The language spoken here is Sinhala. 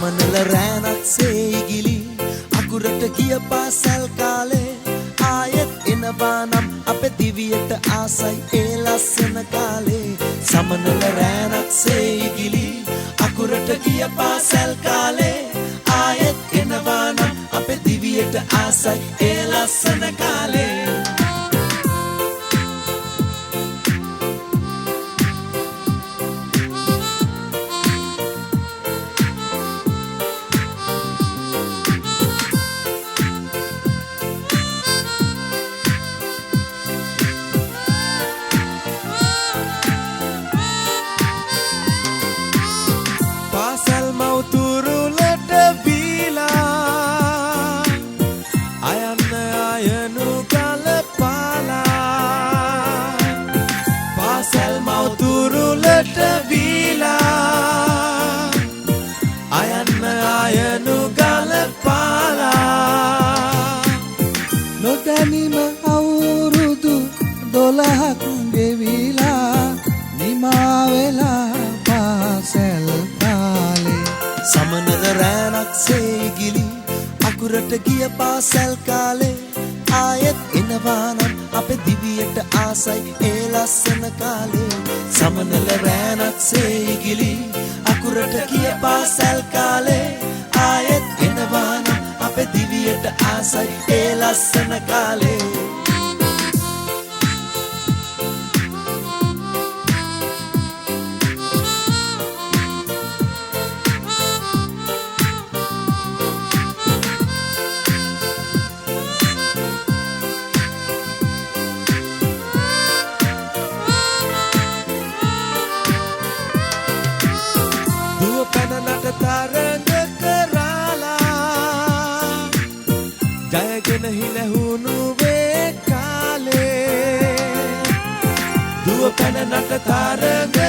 සමනල රෑනක් සේගිලි අකුරට ගිය පාසල් කාලේ ආයෙත් එනවා නම් අපේ දිවියට ආසයි ඒ ලස්සන කාලේ සමනල රෑනක් සේගිලි අකුරට ගිය පාසල් කාලේ ආයෙත් එනවා නම් අපේ දිවියට ආසයි ඒ ලස්සන කාලේ නොදැනීම අවුරුදු 12ක් ගෙවිලා නිමා වෙලා පාසල් කාලේ සමනල රෑනක් සේගිලි අකුරට ගිය පාසල් කාලේ ආයෙත් එනවා නම් අපේ දිවියට ආසයි ඒ ලස්සන කාලේ සමනල රෑනක් සේගිලි අකුරට ගිය පාසල් කාලේ ආයෙත් එනවා නම් අපේ දිවියට ආසයි ඒ ලස්සන කාලේ දුව පැනනට තරඟ ජයගෙන හිලහුණු වේ කාලේ දුව පැන නට තරඟ